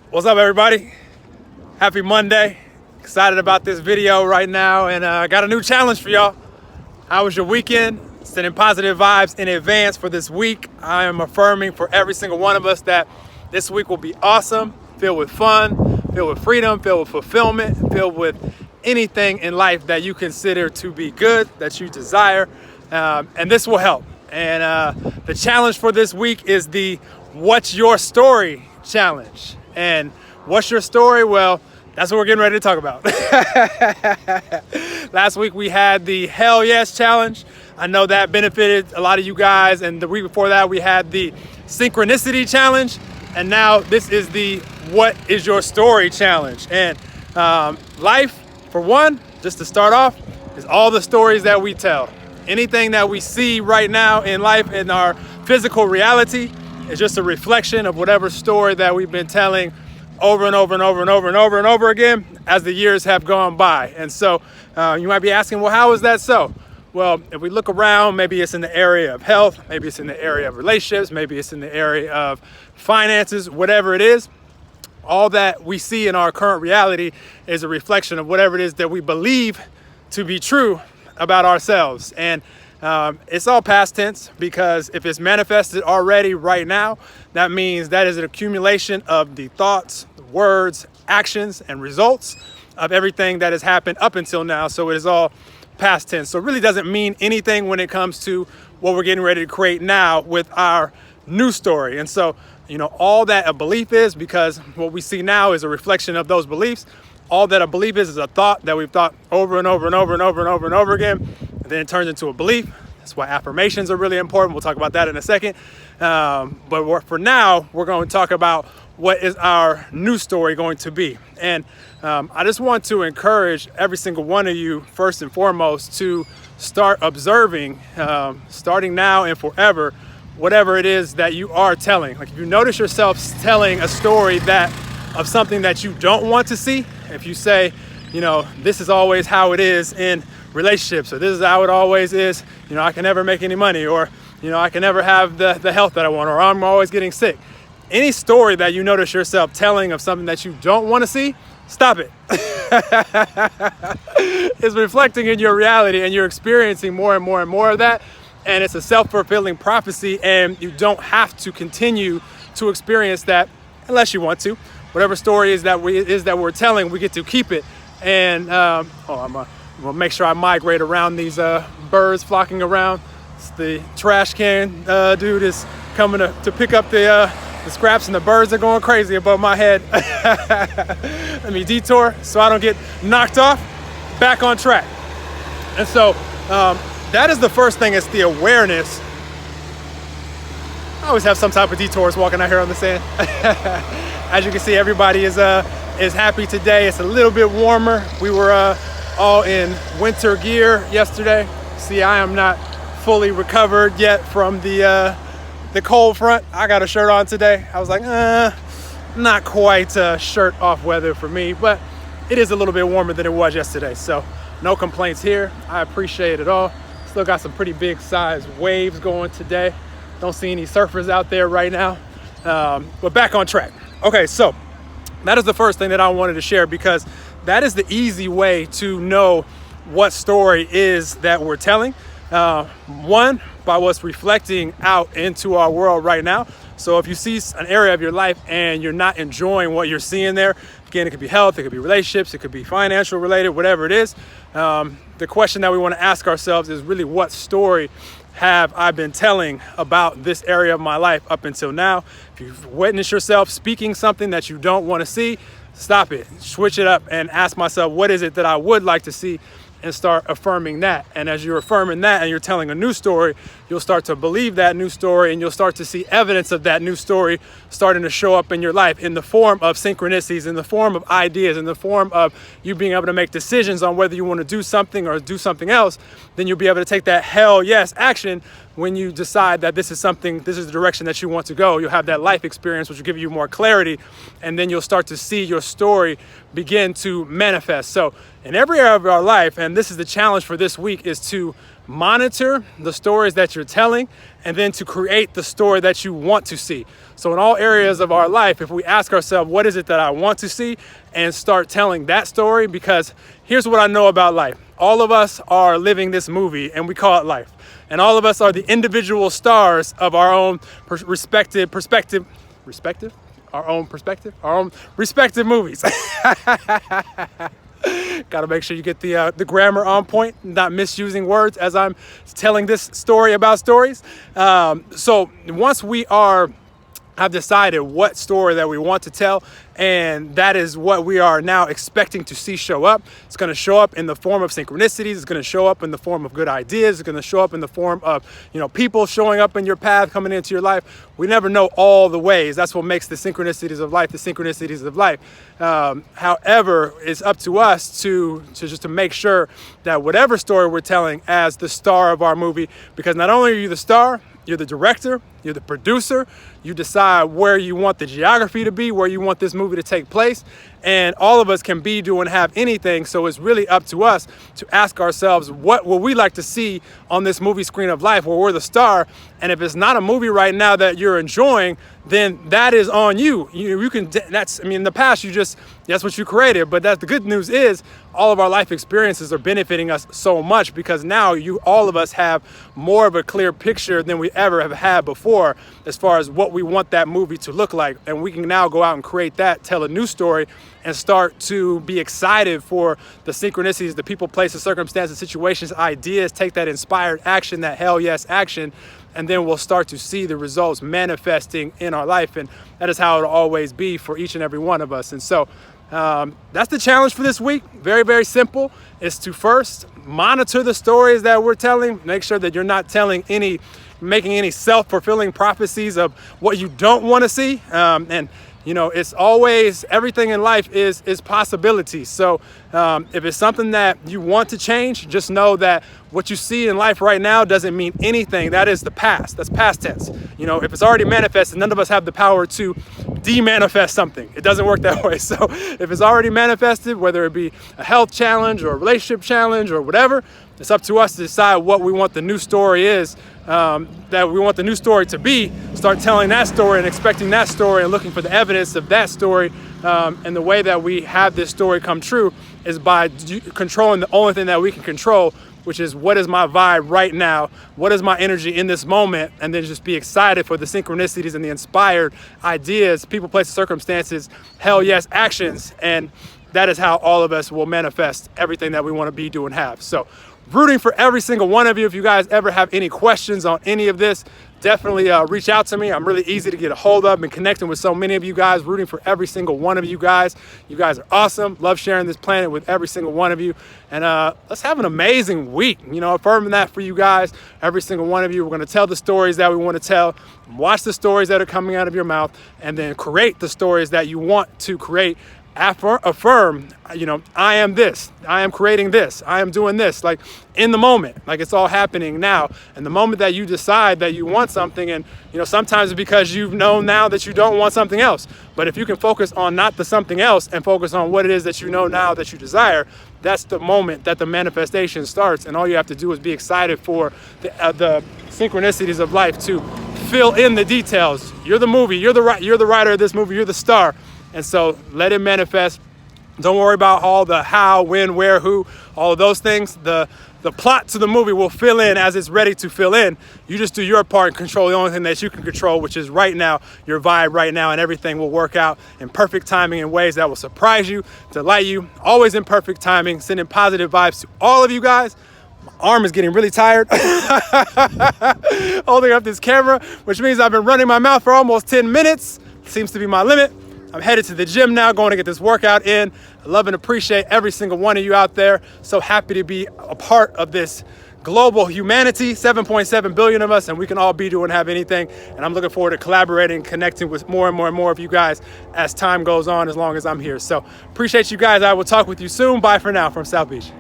What's up, everybody? Happy Monday. Excited about this video right now, and I got a new challenge for y'all. How was your weekend? Sending positive vibes in advance for this week. I am affirming for every single one of us that this week will be awesome, filled with fun, filled with freedom, filled with fulfillment, filled with anything in life that you consider to be good, that you desire, and this will help. And the challenge for this week is the What's Your Story challenge. And what's your story? Well, that's what we're getting ready to talk about. Last week we had the Hell Yes challenge. I know that benefited a lot of you guys. And the week before that we had the Synchronicity challenge. And now this is the What Is Your Story challenge. And life, for one, just to start off, is all the stories that we tell. Anything that we see right now in life, in our physical reality, is just a reflection of whatever story that we've been telling over and over and over and over and over and over again as the years have gone by. And so you might be asking, well, how is that so? Well, if we look around, maybe it's in the area of health, maybe it's in the area of relationships, maybe it's in the area of finances, whatever it is, all that we see in our current reality is a reflection of whatever it is that we believe to be true about ourselves. And it's all past tense, because if it's manifested already right now, that means that is an accumulation of the thoughts, words, actions, and results of everything that has happened up until now. So it is all past tense. So it really doesn't mean anything when it comes to what we're getting ready to create now with our new story. And so, all that a belief is, because what we see now is a reflection of those beliefs. All that a belief is a thought that we've thought over and over and over and over and over and over again. And then it turns into a belief. That's why affirmations are really important. We'll talk about that in a second. But for now, we're going to talk about what is our new story going to be. And I just want to encourage every single one of you, first and foremost, to start observing, starting now and forever, whatever it is that you are telling. Like, if you notice yourself telling a story of something that you don't want to see, if you say, this is always how it is in relationships, or this is how it always is, I can never make any money, or, I can never have the health that I want, or I'm always getting sick. Any story that you notice yourself telling of something that you don't want to see, stop it. It's reflecting in your reality, and you're experiencing more and more and more of that. And it's a self-fulfilling prophecy, and you don't have to continue to experience that unless you want to. Whatever story is that we're telling, we get to keep it. And I'm gonna make sure I migrate around these birds flocking around. It's the trash can dude is coming to pick up the scraps, and the birds are going crazy above my head. Let me detour so I don't get knocked off. Back on track. And so that is the first thing. It's the awareness. I always have some type of detours walking out here on the sand. As you can see, everybody is happy today. It's a little bit warmer. We were all in winter gear yesterday. See, I am not fully recovered yet from the cold front. I got a shirt on today. I was like, not quite shirt off weather for me, but it is a little bit warmer than it was yesterday. So no complaints here. I appreciate it all. Still got some pretty big size waves going today. Don't see any surfers out there right now. But back on track. Okay, so that is the first thing that I wanted to share, because that is the easy way to know what story is that we're telling. One, by what's reflecting out into our world right now. So if you see an area of your life and you're not enjoying what you're seeing there, again, it could be health, it could be relationships, it could be financial related, whatever it is. The question that we want to ask ourselves is really, what story have I been telling about this area of my life up until now? If you've witnessed yourself speaking something that you don't want to see, stop it, switch it up, and ask myself, what is it that I would like to see? And start affirming that. And as you're affirming that and you're telling a new story, you'll start to believe that new story, and you'll start to see evidence of that new story starting to show up in your life in the form of synchronicities, in the form of ideas, in the form of you being able to make decisions on whether you want to do something or do something else. Then you'll be able to take that hell yes action when you decide that this is the direction that you want to go. You'll have that life experience, which will give you more clarity, and then you'll start to see your story begin to manifest. So in every area of our life, and this is the challenge for this week, is to monitor the stories that you're telling, and then to create the story that you want to see. So in all areas of our life, if we ask ourselves, what is it that I want to see, and start telling that story, because here's what I know about life. All of us are living this movie, and we call it life. And all of us are the individual stars of our own respective movies. Got to make sure you get the grammar on point, not misusing words as I'm telling this story about stories. So once we have decided what story that we want to tell, and that is what we are now expecting to see show up. It's going to show up in the form of synchronicities. It's going to show up in the form of good ideas. It's going to show up in the form of, people showing up in your path, coming into your life. We never know all the ways. That's what makes the synchronicities of life the synchronicities of life. However, it's up to us to make sure that whatever story we're telling as the star of our movie, because not only are you the star, you're the director, you're the producer, you decide where you want the geography to be, where you want this movie to take place, and all of us can be, do, and have anything. So it's really up to us to ask ourselves, what would we like to see on this movie screen of life where we're the star? And if it's not a movie right now that you're enjoying, then that is on you. You can, in the past, that's what you created. But the good news is all of our life experiences are benefiting us so much, because now all of us have more of a clear picture than we ever have had before as far as what we want that movie to look like. And we can now go out and create that, tell a new story, and start to be excited for the synchronicities, the people, places, circumstances, situations, ideas, take that inspired action, that hell yes action, and then we'll start to see the results manifesting in our life. And that is how it'll always be for each and every one of us. And so that's the challenge for this week. Very, very simple. Is to first monitor the stories that we're telling. Make sure that you're not making any self-fulfilling prophecies of what you don't want to see. It's always, everything in life is possibilities. So if it's something that you want to change, just know that what you see in life right now doesn't mean anything. That is the past. That's past tense. If it's already manifested, none of us have the power to de-manifest something. It doesn't work that way. So if it's already manifested, whether it be a health challenge or a relationship challenge or whatever, it's up to us to decide what we want the new story is, that we want the new story to be. Start telling that story and expecting that story and looking for the evidence of that story. And the way that we have this story come true is by controlling the only thing that we can control, which is what is my vibe right now? What is my energy in this moment? And then just be excited for the synchronicities and the inspired ideas, people, places, circumstances, hell yes actions. And that is how all of us will manifest everything that we want to be, do, and have. So rooting for every single one of you. If you guys ever have any questions on any of this, definitely reach out to me. I'm really easy to get a hold of. Been connecting with so many of you guys, rooting for every single one of you guys. You guys are awesome. Love sharing this planet with every single one of you. And let's have an amazing week. Affirming that for you guys, every single one of you. We're going to tell the stories that we want to tell, watch the stories that are coming out of your mouth, and then create the stories that you want to create. Affirm, I am this, I am creating this, I am doing this, like in the moment, like it's all happening now. And the moment that you decide that you want something, and sometimes it's because you've known now that you don't want something else. But if you can focus on not the something else and focus on what it is that you know now that you desire, that's the moment that the manifestation starts. And all you have to do is be excited for the synchronicities of life to fill in the details. You're the movie, you're the writer of this movie, you're the star. And so let it manifest. Don't worry about all the how, when, where, who, all of those things. The plot to the movie will fill in as it's ready to fill in. You just do your part and control the only thing that you can control, which is right now, your vibe right now, and everything will work out in perfect timing in ways that will surprise you, delight you, always in perfect timing, sending positive vibes to all of you guys. My arm is getting really tired holding up this camera, which means I've been running my mouth for almost 10 minutes. Seems to be my limit. I'm headed to the gym now, going to get this workout in. I love and appreciate every single one of you out there. So happy to be a part of this global humanity, 7.7 billion of us, and we can all be, do, and have anything. And I'm looking forward to collaborating, connecting with more and more and more of you guys as time goes on, as long as I'm here. So appreciate you guys. I will talk with you soon. Bye for now from South Beach.